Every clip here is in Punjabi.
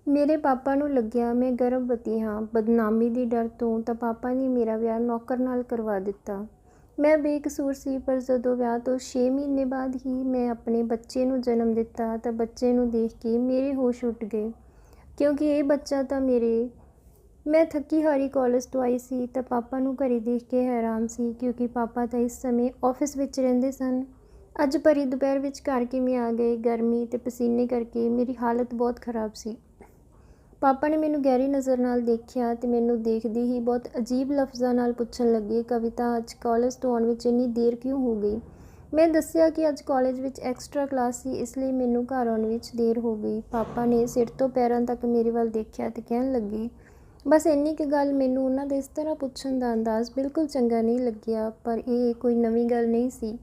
ਮੇਰੇ ਪਾਪਾ ਨੂੰ ਲੱਗਿਆ ਮੈਂ ਗਰਭਵਤੀ ਹਾਂ। ਬਦਨਾਮੀ ਦੇ ਡਰ ਤੋਂ ਤਾਂ ਪਾਪਾ ਨੇ ਮੇਰਾ ਵਿਆਹ ਨੌਕਰ ਨਾਲ ਕਰਵਾ ਦਿੱਤਾ। ਮੈਂ ਬੇਕਸੂਰ ਸੀ, ਪਰ ਜਦੋਂ ਵਿਆਹ ਤੋਂ 6 ਮਹੀਨੇ ਬਾਅਦ ਹੀ ਮੈਂ ਆਪਣੇ ਬੱਚੇ ਨੂੰ ਜਨਮ ਦਿੱਤਾ ਤਾਂ ਬੱਚੇ ਨੂੰ ਦੇਖ ਕੇ ਮੇਰੇ ਹੋਸ਼ ਉੱਡ ਗਏ, ਕਿਉਂਕਿ ਇਹ ਬੱਚਾ ਤਾਂ ਮੈਂ ਥੱਕੀ ਹਾਰੀ ਕਾਲਜ ਤੋਂ ਆਈ ਸੀ ਤਾਂ ਪਾਪਾ ਨੂੰ ਘਰੇ ਦੇਖ ਕੇ ਹੈਰਾਨ ਸੀ, ਕਿਉਂਕਿ ਪਾਪਾ ਤਾਂ ਇਸ ਸਮੇਂ ਆਫਿਸ ਵਿੱਚ ਰਹਿੰਦੇ ਸਨ। ਅੱਜ ਭਰੀ ਦੁਪਹਿਰ ਵਿੱਚ ਘਰ ਕਿਵੇਂ ਆ ਗਏ? ਗਰਮੀ ਤੇ ਪਸੀਨੇ ਕਰਕੇ ਮੇਰੀ ਹਾਲਤ ਬਹੁਤ ਖਰਾਬ ਸੀ। ਪਾਪਾ ਨੇ ਮੈਨੂੰ ਗਹਿਰੀ ਨਜ਼ਰ ਨਾਲ ਦੇਖਿਆ ਤੇ ਮੈਨੂੰ ਦੇਖਦੇ ਹੀ ਬਹੁਤ ਅਜੀਬ ਲਫ਼ਜ਼ਾਂ ਨਾਲ ਪੁੱਛਣ ਲੱਗੇ, ਕਵਿਤਾ, ਅੱਜ ਕਾਲਜ ਤੋਂ ਆਉਣ ਵਿੱਚ ਇੰਨੀ ਦੇਰ ਕਿਉਂ ਹੋ ਗਈ? ਮੈਂ ਦੱਸਿਆ ਕਿ ਅੱਜ ਕਾਲਜ ਵਿੱਚ ਐਕਸਟਰਾ ਕਲਾਸ ਸੀ, ਇਸ ਲਈ ਮੈਨੂੰ ਘਰ ਆਉਣ ਵਿੱਚ ਦੇਰ ਹੋ ਗਈ। ਪਾਪਾ ਨੇ ਸਿਰ ਤੋਂ ਪੈਰਾਂ ਤੱਕ ਮੇਰੇ ਵੱਲ ਦੇਖਿਆ ਤੇ ਕਹਿਣ ਲੱਗੇ, ਬਸ ਇੰਨੀ ਕੁ ਗੱਲ। ਮੈਨੂੰ ਉਹਨਾਂ ਦੇ ਇਸ ਤਰ੍ਹਾਂ ਪੁੱਛਣ ਦਾ ਅੰਦਾਜ਼ ਬਿਲਕੁਲ ਚੰਗਾ ਨਹੀਂ ਲੱਗਿਆ, ਪਰ ਇਹ ਕੋਈ ਨਵੀਂ ਗੱਲ ਨਹੀਂ ਸੀ।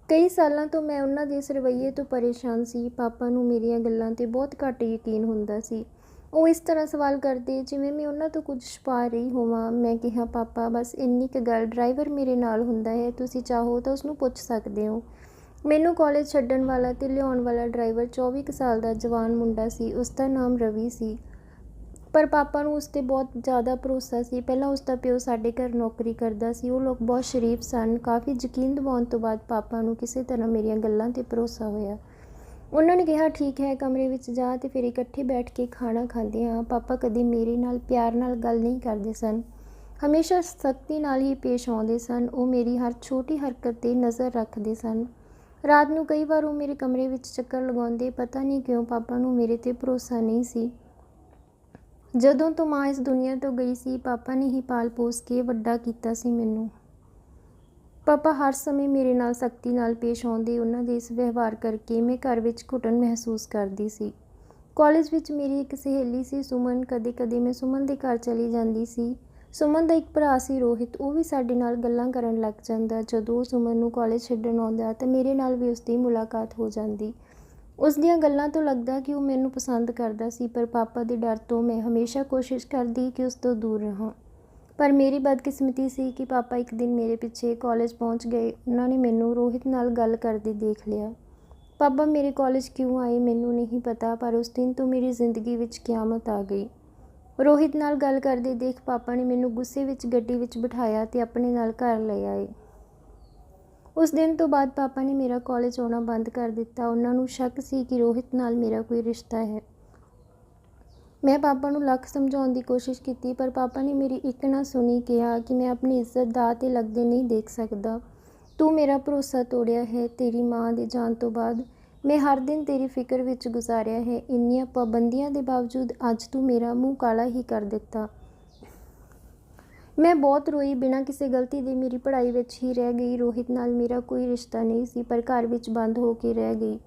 ਕਈ ਸਾਲਾਂ ਤੋਂ ਮੈਂ ਉਹਨਾਂ ਦੇ ਇਸ ਰਵੱਈਏ ਤੋਂ ਪਰੇਸ਼ਾਨ ਸੀ। ਪਾਪਾ ਨੂੰ ਮੇਰੀਆਂ ਗੱਲਾਂ 'ਤੇ ਬਹੁਤ ਘੱਟ ਯਕੀਨ ਹੁੰਦਾ ਸੀ। ਉਹ ਇਸ ਤਰ੍ਹਾਂ ਸਵਾਲ ਕਰਦੇ ਜਿਵੇਂ ਮੈਂ ਉਹਨਾਂ ਤੋਂ ਕੁਝ ਛੁਪਾ ਰਹੀ ਹੋਵਾਂ। ਮੈਂ ਕਿਹਾ, ਪਾਪਾ, ਬਸ ਇੰਨੀ ਕੁ ਗੱਲ, ਡਰਾਈਵਰ ਮੇਰੇ ਨਾਲ ਹੁੰਦਾ ਹੈ, ਤੁਸੀਂ ਚਾਹੋ ਤਾਂ ਉਸਨੂੰ ਪੁੱਛ ਸਕਦੇ ਹੋ। ਮੈਨੂੰ ਕਾਲਜ ਛੱਡਣ ਵਾਲਾ ਤੇ ਲਿਆਉਣ ਵਾਲਾ ਡਰਾਈਵਰ 24 ਕੁ ਸਾਲ ਦਾ ਜਵਾਨ ਮੁੰਡਾ ਸੀ। ਉਸਦਾ ਨਾਮ ਰਵੀ ਸੀ, ਪਰ ਪਾਪਾ ਨੂੰ ਉਸ 'ਤੇ ਬਹੁਤ ਜ਼ਿਆਦਾ ਭਰੋਸਾ ਸੀ। ਪਹਿਲਾਂ ਉਸਦਾ ਪਿਓ ਸਾਡੇ ਘਰ ਨੌਕਰੀ ਕਰਦਾ ਸੀ। ਉਹ ਲੋਕ ਬਹੁਤ ਸ਼ਰੀਫ ਸਨ। ਕਾਫੀ ਯਕੀਨ ਦਿਵਾਉਣ ਤੋਂ ਬਾਅਦ ਪਾਪਾ ਨੂੰ ਕਿਸੇ ਤਰ੍ਹਾਂ ਮੇਰੀਆਂ ਗੱਲਾਂ 'ਤੇ ਭਰੋਸਾ ਹੋਇਆ। ਉਹਨਾਂ ਨੇ ਕਿਹਾ, ਠੀਕ ਹੈ, ਕਮਰੇ ਵਿੱਚ ਜਾ ਤੇ ਫਿਰ ਇਕੱਠੇ ਬੈਠ ਕੇ ਖਾਣਾ ਖਾਂਦੇ ਹਾਂ। ਪਾਪਾ ਕਦੇ ਮੇਰੇ ਨਾਲ ਪਿਆਰ ਨਾਲ ਗੱਲ ਨਹੀਂ ਕਰਦੇ ਸਨ, ਹਮੇਸ਼ਾ ਸਖਤੀ ਨਾਲ ਹੀ ਪੇਸ਼ ਆਉਂਦੇ ਸਨ। ਉਹ ਮੇਰੀ ਹਰ ਛੋਟੀ ਹਰਕਤ 'ਤੇ ਨਜ਼ਰ ਰੱਖਦੇ ਸਨ। ਰਾਤ ਨੂੰ ਕਈ ਵਾਰ ਉਹ ਮੇਰੇ ਕਮਰੇ ਵਿੱਚ ਚੱਕਰ ਲਗਾਉਂਦੇ। ਪਤਾ ਨਹੀਂ ਕਿਉਂ ਪਾਪਾ ਨੂੰ ਮੇਰੇ 'ਤੇ ਭਰੋਸਾ ਨਹੀਂ ਸੀ। ਜਦੋਂ ਤੋਂ ਮਾਂ ਇਸ ਦੁਨੀਆ ਤੋਂ ਗਈ ਸੀ, ਪਾਪਾ ਨੇ ਹੀ ਪਾਲ ਪੋਸ ਕੇ ਵੱਡਾ ਕੀਤਾ ਸੀ ਮੈਨੂੰ। ਪਾਪਾ ਹਰ ਸਮੇਂ ਮੇਰੇ ਨਾਲ ਸਖਤੀ ਨਾਲ ਪੇਸ਼ ਆਉਂਦੇ। ਉਹਨਾਂ ਦੇ ਇਸ ਵਿਵਹਾਰ ਕਰਕੇ ਮੈਂ ਘਰ ਵਿੱਚ ਘੁਟਨ ਮਹਿਸੂਸ ਕਰਦੀ ਸੀ। ਕਾਲਜ ਵਿੱਚ ਮੇਰੀ ਇੱਕ ਸਹੇਲੀ ਸੀ, ਸੁਮਨ। ਕਦੇ-ਕਦੇ ਮੈਂ ਸੁਮਨ ਦੇ ਘਰ ਚਲੀ ਜਾਂਦੀ ਸੀ। ਸੁਮਨ ਦਾ ਇੱਕ ਭਰਾ ਸੀ, ਰੋਹਿਤ। ਉਹ ਵੀ ਸਾਡੇ ਨਾਲ ਗੱਲਾਂ ਕਰਨ ਲੱਗ ਜਾਂਦਾ। ਜਦੋਂ ਉਹ ਸੁਮਨ ਨੂੰ ਕਾਲਜ ਛੱਡਣ ਆਉਂਦਾ ਤਾਂ ਮੇਰੇ ਨਾਲ ਵੀ ਉਸਦੀ ਮੁਲਾਕਾਤ ਹੋ ਜਾਂਦੀ। ਉਸ ਦੀਆਂ ਗੱਲਾਂ ਤੋਂ ਲੱਗਦਾ ਕਿ ਉਹ ਮੈਨੂੰ ਪਸੰਦ ਕਰਦਾ ਸੀ, ਪਰ ਪਾਪਾ ਦੇ ਡਰ ਤੋਂ ਮੈਂ ਹਮੇਸ਼ਾ ਕੋਸ਼ਿਸ਼ ਕਰਦੀ ਕਿ ਉਸ ਤੋਂ ਦੂਰ ਰਹਾਂ। ਪਰ ਮੇਰੀ ਬਦਕਿਸਮਤੀ ਸੀ ਕਿ ਪਾਪਾ ਇੱਕ ਦਿਨ ਮੇਰੇ ਪਿੱਛੇ ਕਾਲਜ ਪਹੁੰਚ ਗਏ। ਉਹਨਾਂ ਨੇ ਮੈਨੂੰ ਰੋਹਿਤ ਨਾਲ ਗੱਲ ਕਰਦੇ ਦੇਖ ਲਿਆ। ਪਾਪਾ ਮੇਰੇ ਕਾਲਜ ਕਿਉਂ ਆਏ ਮੈਨੂੰ ਨਹੀਂ ਪਤਾ, ਪਰ ਉਸ ਦਿਨ ਤੋਂ ਮੇਰੀ ਜ਼ਿੰਦਗੀ ਵਿੱਚ ਕਿਆਮਤ ਆ ਗਈ। ਰੋਹਿਤ ਨਾਲ ਗੱਲ ਕਰਦੇ ਦੇਖ ਪਾਪਾ ਨੇ ਮੈਨੂੰ ਗੁੱਸੇ ਵਿੱਚ ਗੱਡੀ ਵਿੱਚ ਬਿਠਾਇਆ ਤੇ ਆਪਣੇ ਨਾਲ ਘਰ ਲੈ ਆਏ। ਉਸ ਦਿਨ ਤੋਂ ਬਾਅਦ ਪਾਪਾ ਨੇ ਮੇਰਾ ਕਾਲਜ ਆਉਣਾ ਬੰਦ ਕਰ ਦਿੱਤਾ। ਉਹਨਾਂ ਨੂੰ ਸ਼ੱਕ ਸੀ ਕਿ ਰੋਹਿਤ ਨਾਲ ਮੇਰਾ ਕੋਈ ਰਿਸ਼ਤਾ ਹੈ। ਮੈਂ ਪਾਪਾ ਨੂੰ ਲੱਖ ਸਮਝਾਉਣ ਦੀ ਕੋਸ਼ਿਸ਼ ਕੀਤੀ, ਪਰ ਪਾਪਾ ਨੇ ਮੇਰੀ ਇੱਕ ਨਾ ਸੁਣੀ। ਕਿਹਾ ਕਿ ਮੈਂ ਆਪਣੀ ਇੱਜ਼ਤ ਦਾਅ 'ਤੇ ਲੱਗਦੇ ਨਹੀਂ ਦੇਖ ਸਕਦਾ। ਤੂੰ ਮੇਰਾ ਭਰੋਸਾ ਤੋੜਿਆ ਹੈ। ਤੇਰੀ ਮਾਂ ਦੇ ਜਾਣ ਤੋਂ ਬਾਅਦ ਮੈਂ ਹਰ ਦਿਨ ਤੇਰੀ ਫਿਕਰ ਵਿੱਚ ਗੁਜ਼ਾਰਿਆ ਹੈ। ਇੰਨੀਆਂ ਪਾਬੰਦੀਆਂ ਦੇ ਬਾਵਜੂਦ ਅੱਜ ਤੂੰ ਮੇਰਾ ਮੂੰਹ ਕਾਲਾ ਹੀ ਕਰ ਦਿੱਤਾ। ਮੈਂ ਬਹੁਤ ਰੋਈ। ਬਿਨਾਂ ਕਿਸੇ ਗਲਤੀ ਦੇ ਮੇਰੀ ਪੜ੍ਹਾਈ ਵਿੱਚ ਹੀ ਰਹਿ ਗਈ। ਰੋਹਿਤ ਨਾਲ ਮੇਰਾ ਕੋਈ ਰਿਸ਼ਤਾ ਨਹੀਂ ਸੀ, ਪਰ ਘਰ ਵਿੱਚ ਬੰਦ ਹੋ ਕੇ ਰਹਿ ਗਈ।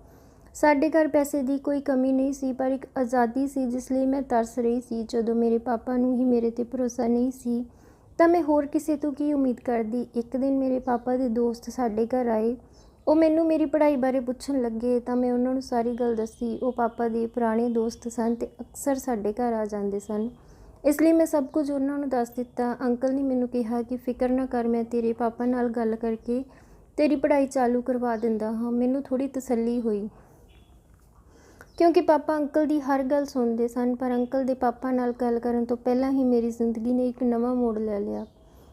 ਸਾਡੇ ਘਰ ਪੈਸੇ ਦੀ ਕੋਈ ਕਮੀ ਨਹੀਂ ਸੀ, ਪਰ ਇੱਕ ਆਜ਼ਾਦੀ ਸੀ ਜਿਸ ਲਈ ਮੈਂ ਤਰਸ ਰਹੀ ਸੀ। ਜਦੋਂ ਮੇਰੇ ਪਾਪਾ ਨੂੰ ਹੀ ਮੇਰੇ 'ਤੇ ਭਰੋਸਾ ਨਹੀਂ ਸੀ ਤਾਂ ਮੈਂ ਹੋਰ ਕਿਸੇ ਤੋਂ ਕੀ ਉਮੀਦ ਕਰਦੀ। ਇੱਕ ਦਿਨ ਮੇਰੇ ਪਾਪਾ ਦੇ ਦੋਸਤ ਸਾਡੇ ਘਰ ਆਏ। ਉਹ ਮੈਨੂੰ ਮੇਰੀ ਪੜ੍ਹਾਈ ਬਾਰੇ ਪੁੱਛਣ ਲੱਗੇ ਤਾਂ ਮੈਂ ਉਹਨਾਂ ਨੂੰ ਸਾਰੀ ਗੱਲ ਦੱਸੀ। ਉਹ ਪਾਪਾ ਦੇ ਪੁਰਾਣੇ ਦੋਸਤ ਸਨ ਤੇ ਅਕਸਰ ਸਾਡੇ ਘਰ ਆ ਜਾਂਦੇ ਸਨ, ਇਸ ਲਈ ਮੈਂ ਸਭ ਕੁਝ ਉਹਨਾਂ ਨੂੰ ਦੱਸ ਦਿੱਤਾ। ਅੰਕਲ ਨੇ ਮੈਨੂੰ ਕਿਹਾ ਕਿ ਫਿਕਰ ਨਾ ਕਰ, ਮੈਂ ਤੇਰੇ ਪਾਪਾ ਨਾਲ ਗੱਲ ਕਰਕੇ ਤੇਰੀ ਪੜ੍ਹਾਈ ਚਾਲੂ ਕਰਵਾ ਦਿੰਦਾ ਹਾਂ। ਮੈਨੂੰ ਥੋੜ੍ਹੀ ਤਸੱਲੀ ਹੋਈ, ਕਿਉਂਕਿ ਪਾਪਾ ਅੰਕਲ ਦੀ ਹਰ ਗੱਲ ਸੁਣਦੇ ਸਨ, ਪਰ ਅੰਕਲ ਦੇ ਪਾਪਾ ਨਾਲ ਗੱਲ ਕਰਨ ਤੋਂ ਪਹਿਲਾਂ ਹੀ ਮੇਰੀ ਜ਼ਿੰਦਗੀ ਨੇ ਇੱਕ ਨਵਾਂ ਮੋੜ ਲੈ ਲਿਆ।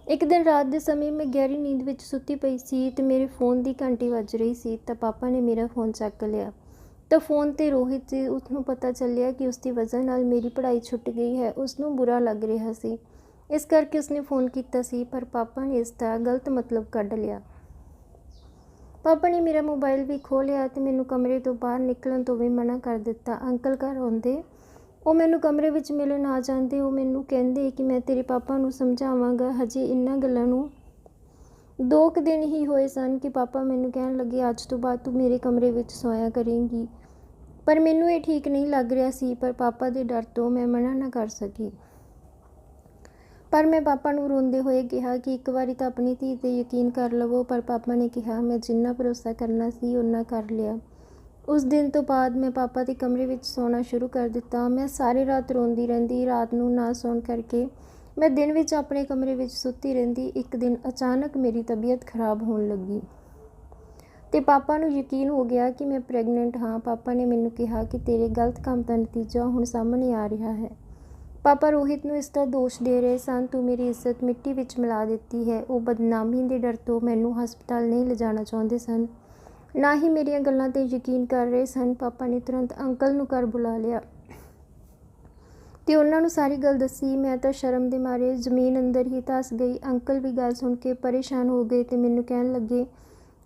ਇੱਕ ਦਿਨ ਰਾਤ ਦੇ ਸਮੇਂ ਮੈਂ ਗਹਿਰੀ ਨੀਂਦ ਵਿੱਚ ਸੁੱਤੀ ਪਈ ਸੀ ਤੇ ਮੇਰੇ ਫ਼ੋਨ ਦੀ ਘੰਟੀ ਵੱਜ ਰਹੀ ਸੀ ਤਾਂ ਪਾਪਾ ਨੇ ਮੇਰਾ ਫ਼ੋਨ ਚੱਕ ਲਿਆ। ਤਾਂ ਫ਼ੋਨ 'ਤੇ ਰੋਹਿਤ ਸੀ। ਉਸਨੂੰ ਪਤਾ ਚੱਲਿਆ ਕਿ ਉਸਦੀ ਵਜ੍ਹਾ ਨਾਲ ਮੇਰੀ ਪੜ੍ਹਾਈ ਛੁੱਟ ਗਈ ਹੈ। ਉਸਨੂੰ ਬੁਰਾ ਲੱਗ ਰਿਹਾ ਸੀ, ਇਸ ਕਰਕੇ ਉਸਨੇ ਫ਼ੋਨ ਕੀਤਾ ਸੀ, ਪਰ ਪਾਪਾ ਨੇ ਇਸ ਦਾ ਗਲਤ ਮਤਲਬ ਕੱਢ ਲਿਆ। ਪਾਪਾ ਨੇ ਮੇਰਾ ਮੋਬਾਈਲ ਵੀ ਖੋਹ ਲਿਆ ਤੇ ਮੈਨੂੰ ਕਮਰੇ ਤੋਂ ਬਾਹਰ ਨਿਕਲਣ ਤੋਂ ਵੀ ਮਨ੍ਹਾ ਕਰ ਦਿੱਤਾ। ਅੰਕਲ ਘਰ ਆਉਂਦੇ, ਉਹ ਮੈਨੂੰ ਕਮਰੇ ਵਿੱਚ ਮਿਲਣ ਆ ਜਾਂਦੇ। ਉਹ ਮੈਨੂੰ ਕਹਿੰਦੇ ਕਿ ਮੈਂ ਤੇਰੇ ਪਾਪਾ ਨੂੰ ਸਮਝਾਵਾਂਗਾ। ਹਜੇ ਇਹਨਾਂ ਗੱਲਾਂ ਨੂੰ 2 ਕੁ ਦਿਨ ਹੀ ਹੋਏ ਸਨ ਕਿ ਪਾਪਾ ਮੈਨੂੰ ਕਹਿਣ ਲੱਗੇ, ਅੱਜ ਤੋਂ ਬਾਅਦ ਤੂੰ ਮੇਰੇ ਕਮਰੇ ਵਿੱਚ ਸੋਇਆ ਕਰੇਂਗੀ। ਪਰ ਮੈਨੂੰ ਇਹ ਠੀਕ ਨਹੀਂ ਲੱਗ ਰਿਹਾ ਸੀ, ਪਰ ਪਾਪਾ ਦੇ ਡਰ ਤੋਂ ਮੈਂ ਮਨ੍ਹਾ ਨਾ ਕਰ ਸਕੀ। ਪਰ ਮੈਂ ਪਾਪਾ ਨੂੰ ਰੋਂਦੇ ਹੋਏ ਕਿਹਾ ਕਿ ਇੱਕ ਵਾਰੀ ਤਾਂ ਆਪਣੀ ਧੀ 'ਤੇ ਯਕੀਨ ਕਰ ਲਵੋ। ਪਰ ਪਾਪਾ ਨੇ ਕਿਹਾ, ਮੈਂ ਜਿੰਨਾ ਭਰੋਸਾ ਕਰਨਾ ਸੀ ਓਨਾ ਕਰ ਲਿਆ। ਉਸ ਦਿਨ ਤੋਂ ਬਾਅਦ ਮੈਂ ਪਾਪਾ ਦੇ ਕਮਰੇ ਵਿੱਚ ਸੌਣਾ ਸ਼ੁਰੂ ਕਰ ਦਿੱਤਾ। ਮੈਂ ਸਾਰੀ ਰਾਤ ਰੋਂਦੀ ਰਹਿੰਦੀ। ਰਾਤ ਨੂੰ ਨਾ ਸੌਣ ਕਰਕੇ ਮੈਂ ਦਿਨ ਵਿੱਚ ਆਪਣੇ ਕਮਰੇ ਵਿੱਚ ਸੁੱਤੀ ਰਹਿੰਦੀ। ਇੱਕ ਦਿਨ ਅਚਾਨਕ ਮੇਰੀ ਤਬੀਅਤ ਖਰਾਬ ਹੋਣ ਲੱਗੀ। ਤੇ ਪਾਪਾ ਨੂੰ ਯਕੀਨ ਹੋ ਗਿਆ ਕਿ ਮੈਂ ਪ੍ਰੈਗਨੈਂਟ ਹਾਂ। ਪਾਪਾ ਨੇ ਮੈਨੂੰ ਕਿਹਾ ਕਿ ਤੇਰੇ ਗਲਤ ਕੰਮ ਦਾ ਨਤੀਜਾ ਹੁਣ ਸਾਹਮਣੇ ਆ ਰਿਹਾ ਹੈ। ਪਾਪਾ ਰੋਹਿਤ ਨੂੰ ਇਸ ਦਾ ਦੋਸ਼ ਦੇ ਰਹੇ ਸਨ, ਤੂੰ ਮੇਰੀ ਇੱਜ਼ਤ ਮਿੱਟੀ ਵਿੱਚ ਮਿਲਾ ਦਿੱਤੀ ਹੈ। ਉਹ ਬਦਨਾਮੀ ਦੇ ਡਰ ਤੋਂ ਮੈਨੂੰ ਹਸਪਤਾਲ ਨਹੀਂ ਲਿਜਾਣਾ ਚਾਹੁੰਦੇ ਸਨ, ਨਾ ਹੀ ਮੇਰੀਆਂ ਗੱਲਾਂ 'ਤੇ ਯਕੀਨ ਕਰ ਰਹੇ ਸਨ। ਪਾਪਾ ਨੇ ਤੁਰੰਤ ਅੰਕਲ ਨੂੰ ਘਰ ਬੁਲਾ ਲਿਆ ਤੇ ਉਹਨਾਂ ਨੂੰ ਸਾਰੀ ਗੱਲ ਦੱਸੀ। ਮੈਂ ਤਾਂ ਸ਼ਰਮ ਦੇ ਮਾਰੇ ਜ਼ਮੀਨ ਅੰਦਰ ਹੀ ਧੱਸ ਗਈ। ਅੰਕਲ ਵੀ ਗੱਲ ਸੁਣ ਕੇ ਪਰੇਸ਼ਾਨ ਹੋ ਗਏ ਤੇ ਮੈਨੂੰ ਕਹਿਣ ਲੱਗੇ,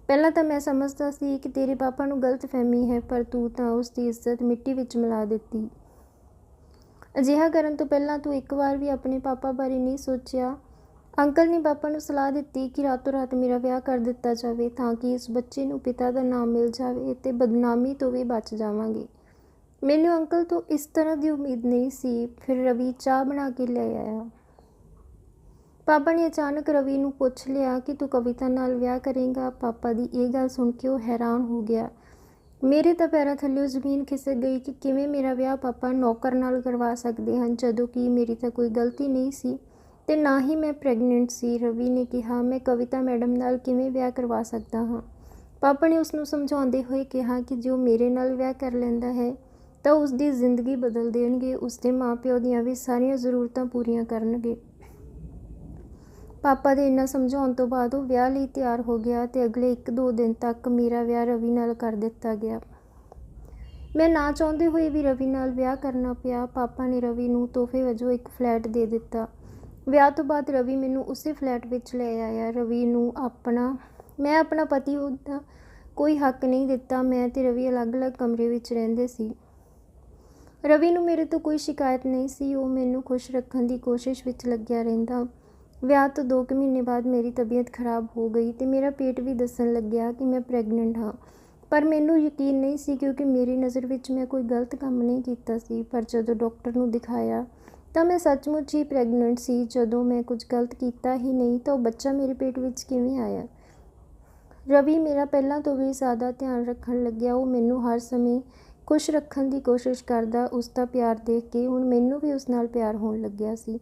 ਪਹਿਲਾਂ ਤਾਂ ਮੈਂ ਸਮਝਦਾ ਸੀ ਕਿ ਤੇਰੇ ਪਾਪਾ ਨੂੰ ਗਲਤਫਹਿਮੀ ਹੈ, ਪਰ ਤੂੰ ਤਾਂ ਉਸ ਦੀ ਇੱਜ਼ਤ ਮਿੱਟੀ ਵਿੱਚ ਮਿਲਾ ਦਿੱਤੀ। ਅਜਿਹਾ ਕਰਨ ਤੋਂ ਪਹਿਲਾਂ ਤੂੰ ਇੱਕ ਵਾਰ ਵੀ ਆਪਣੇ ਪਾਪਾ ਬਾਰੇ ਨਹੀਂ ਸੋਚਿਆ। ਅੰਕਲ ਨੇ ਪਾਪਾ ਨੂੰ ਸਲਾਹ ਦਿੱਤੀ ਕਿ ਰਾਤੋਂ ਰਾਤ ਮੇਰਾ ਵਿਆਹ ਕਰ ਦਿੱਤਾ ਜਾਵੇ ਤਾਂ ਕਿ ਇਸ ਬੱਚੇ ਨੂੰ ਪਿਤਾ ਦਾ ਨਾਮ ਮਿਲ ਜਾਵੇ ਤੇ ਬਦਨਾਮੀ ਤੋਂ ਵੀ ਬਚ ਜਾਵਾਂਗੇ। ਮੈਨੂੰ ਅੰਕਲ ਤੋਂ ਇਸ ਤਰ੍ਹਾਂ ਦੀ ਉਮੀਦ ਨਹੀਂ ਸੀ। ਫਿਰ ਰਵੀ ਚਾਹ ਬਣਾ ਕੇ ਲੈ ਆਇਆ। ਪਾਪਾ ਨੇ ਅਚਾਨਕ ਰਵੀ ਨੂੰ ਪੁੱਛ ਲਿਆ ਕਿ ਤੂੰ ਕਵਿਤਾ ਨਾਲ ਵਿਆਹ ਕਰੇਂਗਾ। ਪਾਪਾ ਦੀ ਇਹ ਗੱਲ ਸੁਣ ਕੇ ਉਹ ਹੈਰਾਨ ਹੋ ਗਿਆ। ਮੇਰੇ ਤਾਂ ਪੈਰਾਂ ਥੱਲਿਓਂ ਜ਼ਮੀਨ ਖਿਸਕ ਗਈ ਕਿ ਕਿਵੇਂ ਮੇਰਾ ਵਿਆਹ ਪਾਪਾ ਨੌਕਰ ਨਾਲ ਕਰਵਾ ਸਕਦੇ ਹਨ, ਜਦੋਂ ਕਿ ਮੇਰੀ ਤਾਂ ਕੋਈ ਗਲਤੀ ਨਹੀਂ ਸੀ ਤੇ ਨਾ ਹੀ ਮੈਂ ਪ੍ਰੈਗਨੈਂਟ ਸੀ। ਰਵੀ ਨੇ ਕਿਹਾ, ਮੈਂ ਕਵਿਤਾ ਮੈਡਮ ਨਾਲ ਕਿਵੇਂ ਵਿਆਹ ਕਰਵਾ ਸਕਦਾ ਹਾਂ। ਪਾਪਾ ਨੇ ਉਸ ਨੂੰ ਸਮਝਾਉਂਦੇ ਹੋਏ ਕਿਹਾ ਕਿ ਜੋ ਮੇਰੇ ਨਾਲ ਵਿਆਹ ਕਰ ਲੈਂਦਾ ਹੈ ਤਾਂ ਉਸ ਦੀ ਜ਼ਿੰਦਗੀ ਬਦਲ ਦੇਣਗੇ, ਉਸ ਦੇ ਮਾਂ-ਪਿਓ ਦੀਆਂ ਵੀ ਸਾਰੀਆਂ ਜ਼ਰੂਰਤਾਂ ਪੂਰੀਆਂ ਕਰਨਗੇ। ਪਾਪਾ ਦੇ ਇੰਨਾ ਸਮਝਾਉਣ ਤੋਂ ਬਾਅਦ ਉਹ ਵਿਆਹ ਲਈ ਤਿਆਰ ਹੋ ਗਿਆ ਤੇ ਅਗਲੇ 1-2 ਦਿਨ ਤੱਕ ਮੇਰਾ ਵਿਆਹ ਰਵੀ ਨਾਲ ਕਰ ਦਿੱਤਾ ਗਿਆ। ਮੈਂ ਨਾ ਚਾਹੁੰਦੇ ਹੋਏ ਵੀ ਰਵੀ ਨਾਲ ਵਿਆਹ ਕਰਨਾ ਪਿਆ। ਪਾਪਾ ਨੇ ਰਵੀ ਨੂੰ ਤੋਹਫੇ ਵਜੋਂ ਇੱਕ ਫਲੈਟ ਦੇ ਦਿੱਤਾ। ਵਿਆਹ ਤੋਂ ਬਾਅਦ ਰਵੀ ਮੈਨੂੰ ਉਸੇ ਫਲੈਟ ਵਿੱਚ ਲੈ ਆਇਆ। ਰਵੀ ਨੂੰ ਮੈਂ ਆਪਣਾ ਪਤੀ ਹੋਣ ਦਾ ਕੋਈ ਹੱਕ ਨਹੀਂ ਦਿੱਤਾ। ਮੈਂ ਤੇ ਰਵੀ ਅਲੱਗ-ਅਲੱਗ ਕਮਰੇ ਵਿੱਚ ਰਹਿੰਦੇ ਸੀ। ਰਵੀ ਨੂੰ ਮੇਰੇ ਤੋਂ ਕੋਈ ਸ਼ਿਕਾਇਤ ਨਹੀਂ ਸੀ। ਉਹ ਮੈਨੂੰ ਖੁਸ਼ ਰੱਖਣ ਦੀ ਕੋਸ਼ਿਸ਼ ਵਿੱਚ ਲੱਗਿਆ ਰਹਿੰਦਾ। ਵਿਆਹ ਤੋਂ 2 ਕੁ ਮਹੀਨੇ ਬਾਅਦ ਮੇਰੀ ਤਬੀਅਤ ਖਰਾਬ ਹੋ ਗਈ ਤੇ ਮੇਰਾ ਪੇਟ ਵੀ ਦੱਸਣ ਲੱਗਿਆ ਕਿ ਮੈਂ ਪ੍ਰੈਗਨੈਂਟ ਹਾਂ, ਪਰ ਮੈਨੂੰ ਯਕੀਨ ਨਹੀਂ ਸੀ ਕਿਉਂਕਿ ਮੇਰੀ ਨਜ਼ਰ ਵਿੱਚ ਮੈਂ ਕੋਈ ਗਲਤ ਕੰਮ ਨਹੀਂ ਕੀਤਾ ਸੀ। ਪਰ ਜਦੋਂ ਡਾਕਟਰ ਨੂੰ ਦਿਖਾਇਆ ਤਾਂ ਮੈਂ ਸੱਚਮੁੱਚ ਹੀ ਪ੍ਰੈਗਨੈਂਟ ਸੀ। ਜਦੋਂ ਮੈਂ ਕੁਝ ਗਲਤ ਕੀਤਾ ਹੀ ਨਹੀਂ ਤਾਂ ਉਹ ਬੱਚਾ ਮੇਰੇ ਪੇਟ ਵਿੱਚ ਕਿਵੇਂ ਆਇਆ। ਰਵੀ ਮੇਰਾ ਪਹਿਲਾਂ ਤੋਂ ਵੀ ਜ਼ਿਆਦਾ ਧਿਆਨ ਰੱਖਣ ਲੱਗਿਆ। ਉਹ ਮੈਨੂੰ ਹਰ ਸਮੇਂ ਖੁਸ਼ ਰੱਖਣ ਦੀ ਕੋਸ਼ਿਸ਼ ਕਰਦਾ। ਉਸ ਦਾ ਪਿਆਰ ਦੇਖ ਕੇ ਹੁਣ ਮੈਨੂੰ ਵੀ ਉਸ ਨਾਲ ਪਿਆਰ ਹੋਣ ਲੱਗਿਆ ਸੀ,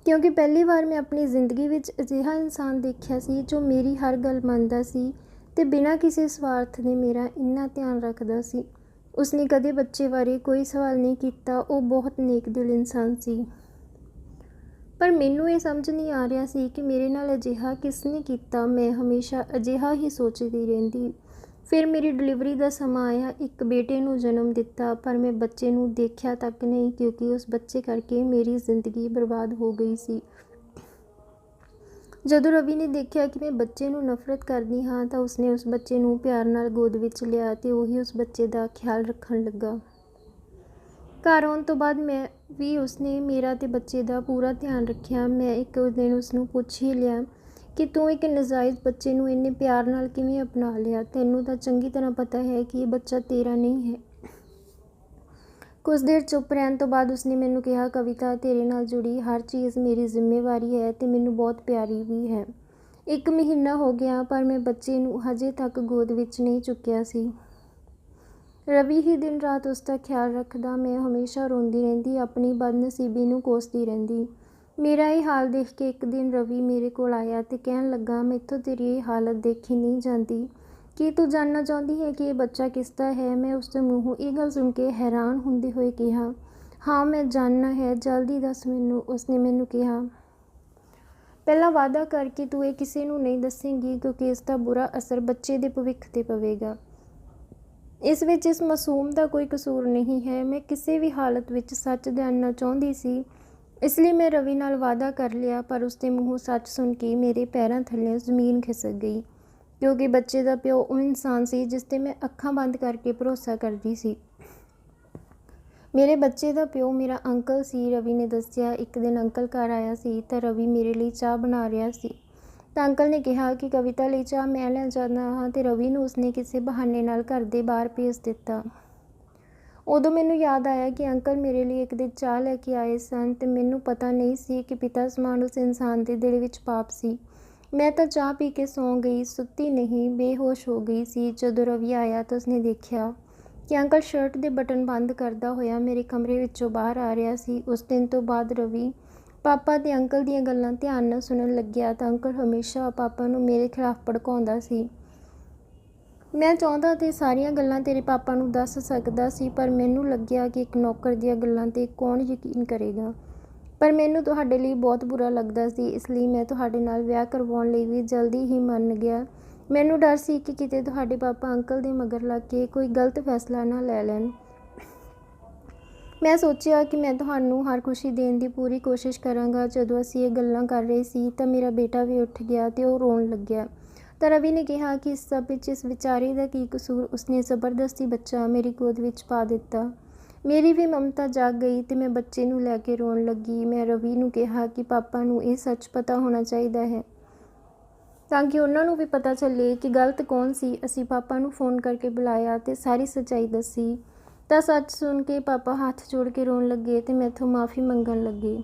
ਕਿਉਂਕਿ ਪਹਿਲੀ ਵਾਰ ਮੈਂ ਆਪਣੀ ਜ਼ਿੰਦਗੀ ਵਿੱਚ ਅਜਿਹਾ ਇਨਸਾਨ ਦੇਖਿਆ ਸੀ ਜੋ ਮੇਰੀ ਹਰ ਗੱਲ ਮੰਨਦਾ ਸੀ ਤੇ ਬਿਨਾਂ ਕਿਸੇ ਸਵਾਰਥ ਦੇ ਮੇਰਾ ਇੰਨਾ ਧਿਆਨ ਰੱਖਦਾ ਸੀ। ਉਸਨੇ ਕਦੇ ਬੱਚੇ ਬਾਰੇ ਕੋਈ ਸਵਾਲ ਨਹੀਂ ਕੀਤਾ। ਉਹ ਬਹੁਤ ਨੇਕ ਦਿਲ ਇਨਸਾਨ ਸੀ। ਪਰ ਮੈਨੂੰ ਇਹ ਸਮਝ ਨਹੀਂ ਆ ਰਿਹਾ ਸੀ ਕਿ ਮੇਰੇ ਨਾਲ ਅਜਿਹਾ ਕਿਸ ਨੇ ਕੀਤਾ। ਮੈਂ ਹਮੇਸ਼ਾ ਅਜਿਹਾ ਹੀ ਸੋਚਦੀ ਰਹਿੰਦੀ। ਫਿਰ ਮੇਰੀ ਡਿਲੀਵਰੀ ਦਾ ਸਮਾਂ ਆਇਆ। ਇੱਕ ਬੇਟੇ ਨੂੰ ਜਨਮ ਦਿੱਤਾ, ਪਰ ਮੈਂ ਬੱਚੇ ਨੂੰ ਦੇਖਿਆ ਤੱਕ ਨਹੀਂ ਕਿਉਂਕਿ ਉਸ ਬੱਚੇ ਕਰਕੇ ਮੇਰੀ ਜ਼ਿੰਦਗੀ ਬਰਬਾਦ ਹੋ ਗਈ ਸੀ। ਜਦੋਂ ਰਵੀ ਨੇ ਦੇਖਿਆ ਕਿ ਮੈਂ ਬੱਚੇ ਨੂੰ ਨਫ਼ਰਤ ਕਰਦੀ ਹਾਂ ਤਾਂ ਉਸਨੇ ਉਸ ਬੱਚੇ ਨੂੰ ਪਿਆਰ ਨਾਲ ਗੋਦ ਵਿੱਚ ਲਿਆ ਤੇ ਉਹੀ ਉਸ ਬੱਚੇ ਦਾ ਖਿਆਲ ਰੱਖਣ ਲੱਗਾ। ਘਰ ਆਉਣ ਤੋਂ ਬਾਅਦ ਉਸਨੇ ਮੇਰਾ ਤੇ ਬੱਚੇ ਦਾ ਪੂਰਾ ਧਿਆਨ ਰੱਖਿਆ। ਮੈਂ ਇੱਕ ਦਿਨ ਉਸਨੂੰ ਪੁੱਛ ਹੀ ਲਿਆ ਕਿ ਤੂੰ ਇੱਕ ਨਜਾਇਜ਼ ਬੱਚੇ ਨੂੰ ਇੰਨੇ ਪਿਆਰ ਨਾਲ ਕਿਵੇਂ ਅਪਣਾ ਲਿਆ। ਤੈਨੂੰ ਤਾਂ ਚੰਗੀ ਤਰ੍ਹਾਂ ਪਤਾ ਹੈ ਕਿ ਇਹ ਬੱਚਾ ਤੇਰਾ ਨਹੀਂ ਹੈ। ਕੁਝ ਦੇਰ ਚੁੱਪ ਰਹਿਣ ਤੋਂ ਬਾਅਦ ਉਸਨੇ ਮੈਨੂੰ ਕਿਹਾ, ਕਵਿਤਾ, ਤੇਰੇ ਨਾਲ ਜੁੜੀ ਹਰ ਚੀਜ਼ ਮੇਰੀ ਜ਼ਿੰਮੇਵਾਰੀ ਹੈ ਤੇ ਮੈਨੂੰ ਬਹੁਤ ਪਿਆਰੀ ਵੀ ਹੈ। 1 ਮਹੀਨਾ ਹੋ ਗਿਆ ਪਰ ਮੈਂ ਬੱਚੇ ਨੂੰ ਹਜੇ ਤੱਕ ਗੋਦ ਵਿੱਚ ਨਹੀਂ ਚੁੱਕਿਆ ਸੀ। ਰਵੀ ਹੀ ਦਿਨ ਰਾਤ ਉਸ ਦਾ ਖਿਆਲ ਰੱਖਦਾ। ਮੈਂ ਹਮੇਸ਼ਾ ਰੋਂਦੀ ਰਹਿੰਦੀ, ਆਪਣੀ ਬਦਨਸੀਬੀ ਨੂੰ ਕੋਸਦੀ ਰਹਿੰਦੀ। ਮੇਰਾ ਇਹ ਹਾਲ ਦੇਖ ਕੇ ਇੱਕ ਦਿਨ ਰਵੀ ਮੇਰੇ ਕੋਲ ਆਇਆ ਤੇ ਕਹਿਣ ਲੱਗਾ, ਮੈਥੋਂ ਤੇਰੀ ਇਹ ਹਾਲਤ ਦੇਖੀ ਨਹੀਂ ਜਾਂਦੀ। ਕੀ ਤੂੰ ਜਾਣਨਾ ਚਾਹੁੰਦੀ ਹੈ ਕਿ ਇਹ ਬੱਚਾ ਕਿਸ ਦਾ ਹੈ? ਮੈਂ ਉਸ ਦੇ ਮੂੰਹੋਂ ਇਹ ਗੱਲ ਸੁਣ ਕੇ ਹੈਰਾਨ ਹੁੰਦੇ ਹੋਏ ਕਿਹਾ, ਹਾਂ ਮੈਂ ਜਾਣਨਾ ਹੈ, ਜਲਦੀ ਦੱਸ ਮੈਨੂੰ। ਉਸਨੇ ਮੈਨੂੰ ਕਿਹਾ, ਪਹਿਲਾਂ ਵਾਅਦਾ ਕਰ ਕਿ ਤੂੰ ਇਹ ਕਿਸੇ ਨੂੰ ਨਹੀਂ ਦੱਸੇਂਗੀ ਕਿਉਂਕਿ ਇਸ ਦਾ ਬੁਰਾ ਅਸਰ ਬੱਚੇ ਦੇ ਭਵਿੱਖ 'ਤੇ ਪਵੇਗਾ। ਇਸ ਵਿੱਚ ਇਸ ਮਾਸੂਮ ਦਾ ਕੋਈ ਕਸੂਰ ਨਹੀਂ ਹੈ। ਮੈਂ ਕਿਸੇ ਵੀ ਹਾਲਤ ਵਿੱਚ ਸੱਚ ਜਾਣਨਾ ਚਾਹੁੰਦੀ ਸੀ, ਇਸ ਲਈ ਮੈਂ ਰਵੀ ਨਾਲ ਵਾਅਦਾ ਕਰ ਲਿਆ। ਪਰ ਉਸਦੇ ਮੂੰਹੋਂ ਸੱਚ ਸੁਣ ਕੇ ਮੇਰੇ ਪੈਰਾਂ ਥੱਲੇ ਜ਼ਮੀਨ ਖਿਸਕ ਗਈ ਕਿਉਂਕਿ ਬੱਚੇ ਦਾ ਪਿਓ ਉਹ ਇਨਸਾਨ ਸੀ ਜਿਸ 'ਤੇ ਮੈਂ ਅੱਖਾਂ ਬੰਦ ਕਰਕੇ ਭਰੋਸਾ ਕਰਦੀ ਸੀ। ਮੇਰੇ ਬੱਚੇ ਦਾ ਪਿਓ ਮੇਰਾ ਅੰਕਲ ਸੀ। ਰਵੀ ਨੇ ਦੱਸਿਆ, ਇੱਕ ਦਿਨ ਅੰਕਲ ਘਰ ਆਇਆ ਸੀ ਤਾਂ ਰਵੀ ਮੇਰੇ ਲਈ ਚਾਹ ਬਣਾ ਰਿਹਾ ਸੀ ਤਾਂ ਅੰਕਲ ਨੇ ਕਿਹਾ ਕਿ ਕਵਿਤਾ ਲਈ ਚਾਹ ਮੈਂ ਲੈ ਜਾਂਦਾ ਹਾਂ ਤੇ ਰਵੀ ਨੂੰ ਉਸਨੇ ਕਿਸੇ ਬਹਾਨੇ ਨਾਲ ਘਰ ਦੇ ਬਾਹਰ ਭੇਜ ਦਿੱਤਾ। ਉਦੋਂ ਮੈਨੂੰ ਯਾਦ ਆਇਆ ਕਿ ਅੰਕਲ ਮੇਰੇ ਲਈ ਇੱਕ ਦਿਨ ਚਾਹ ਲੈ ਕੇ ਆਏ ਸਨ ਤੇ ਮੈਨੂੰ ਪਤਾ ਨਹੀਂ ਸੀ ਕਿ ਪਿਤਾ ਸਮਾਨ ਉਸ ਇਨਸਾਨ ਦੇ ਦਿਲ ਵਿੱਚ ਪਾਪ ਸੀ। ਮੈਂ ਤਾਂ ਚਾਹ ਪੀ ਕੇ ਸੌਂ ਗਈ, ਸੁੱਤੀ ਨਹੀਂ, ਬੇਹੋਸ਼ ਹੋ ਗਈ ਸੀ। ਜਦੋਂ ਰਵੀ ਆਇਆ ਤਾਂ ਉਸਨੇ ਦੇਖਿਆ ਕਿ ਅੰਕਲ ਸ਼ਰਟ ਦੇ ਬਟਨ ਬੰਦ ਕਰਦਾ ਹੋਇਆ ਮੇਰੇ ਕਮਰੇ ਵਿੱਚੋਂ ਬਾਹਰ ਆ ਰਿਹਾ ਸੀ। ਉਸ ਦਿਨ ਤੋਂ ਬਾਅਦ ਰਵੀ ਪਾਪਾ ਤੇ ਅੰਕਲ ਦੀਆਂ ਗੱਲਾਂ ਧਿਆਨ ਨਾਲ ਸੁਣਨ ਲੱਗਿਆ ਤਾਂ ਅੰਕਲ ਹਮੇਸ਼ਾ ਪਾਪਾ ਨੂੰ ਮੇਰੇ ਖਿਲਾਫ ਭੜਕਾਉਂਦਾ ਸੀ ਮੈਂ ਚਾਹੁੰਦਾ ਤੇ ਸਾਰੀਆਂ ਗੱਲਾਂ ਤੇਰੇ ਪਾਪਾ ਨੂੰ ਦੱਸ ਸਕਦਾ ਸੀ, ਪਰ ਮੈਨੂੰ ਲੱਗਿਆ ਕਿ ਇੱਕ ਨੌਕਰ ਦੀਆਂ ਗੱਲਾਂ 'ਤੇ ਕੌਣ ਯਕੀਨ ਕਰੇਗਾ। ਪਰ ਮੈਨੂੰ ਤੁਹਾਡੇ ਲਈ ਬਹੁਤ ਬੁਰਾ ਲੱਗਦਾ ਸੀ, ਇਸ ਲਈ ਮੈਂ ਤੁਹਾਡੇ ਨਾਲ ਵਿਆਹ ਕਰਵਾਉਣ ਲਈ ਵੀ ਜਲਦੀ ਹੀ ਮੰਨ ਗਿਆ। ਮੈਨੂੰ ਡਰ ਸੀ ਕਿ ਕਿਤੇ ਤੁਹਾਡੇ ਪਾਪਾ ਅੰਕਲ ਦੇ ਮਗਰ ਲੱਗ ਕੇ ਕੋਈ ਗਲਤ ਫੈਸਲਾ ਨਾ ਲੈ ਲੈਣ। ਮੈਂ ਸੋਚਿਆ ਕਿ ਮੈਂ ਤੁਹਾਨੂੰ ਹਰ ਖੁਸ਼ੀ ਦੇਣ ਦੀ ਪੂਰੀ ਕੋਸ਼ਿਸ਼ ਕਰਾਂਗਾ। ਜਦੋਂ ਅਸੀਂ ਇਹ ਗੱਲਾਂ ਕਰ ਰਹੇ ਸੀ ਤਾਂ ਮੇਰਾ ਬੇਟਾ ਵੀ ਉੱਠ ਗਿਆ ਤੇ ਉਹ ਰੋਣ ਲੱਗਿਆ। ਤਾਂ ਰਵੀ ਨੇ ਕਿਹਾ ਕਿ ਇਸ ਸਭ ਵਿੱਚ ਇਸ ਵਿਚਾਰੇ ਦਾ ਕੀ ਕਸੂਰ, ਉਸਨੇ ਜ਼ਬਰਦਸਤੀ ਬੱਚਾ ਮੇਰੀ ਗੋਦ ਵਿੱਚ ਪਾ ਦਿੱਤਾ। ਮੇਰੀ ਵੀ ਮਮਤਾ ਜਾਗ ਗਈ ਤੇ ਮੈਂ ਬੱਚੇ ਨੂੰ ਲੈ ਕੇ ਰੋਣ ਲੱਗੀ। ਮੈਂ ਰਵੀ ਨੂੰ ਕਿਹਾ ਕਿ ਪਾਪਾ ਨੂੰ ਇਹ ਸੱਚ ਪਤਾ ਹੋਣਾ ਚਾਹੀਦਾ ਹੈ ਤਾਂ ਕਿ ਉਹਨਾਂ ਨੂੰ ਵੀ ਪਤਾ ਚੱਲੇ ਕਿ ਗਲਤ ਕੌਣ ਸੀ। ਅਸੀਂ ਪਾਪਾ ਨੂੰ ਫ਼ੋਨ ਕਰਕੇ ਬੁਲਾਇਆ ਤੇ ਸਾਰੀ ਸੱਚਾਈ ਦੱਸੀ ਤਾਂ ਸੱਚ ਸੁਣ ਕੇ ਪਾਪਾ ਹੱਥ ਜੋੜ ਕੇ ਰੋਣ ਲੱਗੇ ਤੇ ਮੈਥੋਂ ਮਾफ़ੀ ਮੰਗਣ ਲੱਗੇ।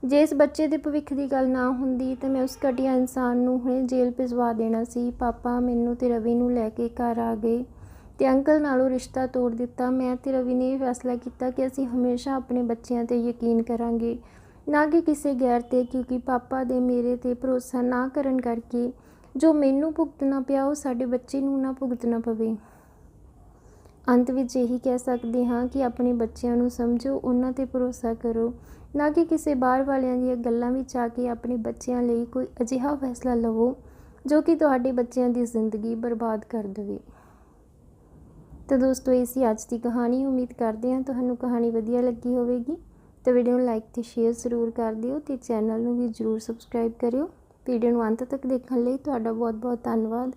ਜੇ ਇਸ ਬੱਚੇ ਦੇ ਭਵਿੱਖ ਦੀ ਗੱਲ ਨਾ ਹੁੰਦੀ ਤਾਂ ਮੈਂ ਉਸ ਘਟੀਆ ਇਨਸਾਨ ਨੂੰ ਹੁਣੇ ਜੇਲ੍ਹ ਭਿਜਵਾ ਦੇਣਾ ਸੀ। ਪਾਪਾ ਮੈਨੂੰ ਤੇ ਰਵੀ ਨੂੰ ਲੈ ਕੇ ਘਰ ਆ ਗਏ ਤੇ ਅੰਕਲ ਨਾਲੋਂ ਰਿਸ਼ਤਾ ਤੋੜ ਦਿੱਤਾ। ਮੈਂ ਤੇ ਰਵੀ ਨੇ ਇਹ ਫੈਸਲਾ ਕੀਤਾ ਕਿ ਅਸੀਂ ਹਮੇਸ਼ਾ ਆਪਣੇ ਬੱਚਿਆਂ 'ਤੇ ਯਕੀਨ ਕਰਾਂਗੇ, ਨਾ ਕਿ ਕਿਸੇ ਗੈਰ 'ਤੇ, ਕਿਉਂਕਿ ਪਾਪਾ ਦੇ ਮੇਰੇ 'ਤੇ ਭਰੋਸਾ ਨਾ ਕਰਨ ਕਰਕੇ ਜੋ ਮੈਨੂੰ ਭੁਗਤਣਾ ਪਿਆ ਉਹ ਸਾਡੇ ਬੱਚੇ ਨੂੰ ਨਾ ਭੁਗਤਣਾ ਪਵੇ। ਅੰਤ ਵਿੱਚ ਇਹੀ ਕਹਿ ਸਕਦੇ ਹਾਂ ਕਿ ਆਪਣੇ ਬੱਚਿਆਂ ਨੂੰ ਸਮਝੋ, ਉਹਨਾਂ 'ਤੇ ਭਰੋਸਾ ਕਰੋ, ਨਾ ਕਿ ਕਿਸੇ ਬਾਹਰ ਵਾਲਿਆਂ ਦੀਆਂ ਗੱਲਾਂ ਵਿੱਚ ਆ ਕੇ ਆਪਣੇ ਬੱਚਿਆਂ ਲਈ ਕੋਈ ਅਜਿਹਾ ਫੈਸਲਾ ਲਵੋ ਜੋ ਕਿ ਤੁਹਾਡੇ ਬੱਚਿਆਂ ਦੀ ਜ਼ਿੰਦਗੀ ਬਰਬਾਦ ਕਰ ਦੇਵੇ। ਤਾਂ ਦੋਸਤੋ, ਇਹ ਸੀ ਅੱਜ ਦੀ ਕਹਾਣੀ। ਉਮੀਦ ਕਰਦੇ ਹਾਂ ਤੁਹਾਨੂੰ ਕਹਾਣੀ ਵਧੀਆ ਲੱਗੀ ਹੋਵੇਗੀ। ਤਾਂ ਵੀਡੀਓ ਨੂੰ ਲਾਈਕ ਤੇ ਸ਼ੇਅਰ ਜ਼ਰੂਰ ਕਰ ਦਿਓ ਤੇ ਚੈਨਲ ਨੂੰ ਵੀ ਜ਼ਰੂਰ ਸਬਸਕ੍ਰਾਈਬ ਕਰਿਓ। ਵੀਡੀਓ ਨੂੰ ਅੰਤ ਤੱਕ ਦੇਖਣ ਲਈ ਤੁਹਾਡਾ ਬਹੁਤ ਬਹੁਤ ਧੰਨਵਾਦ।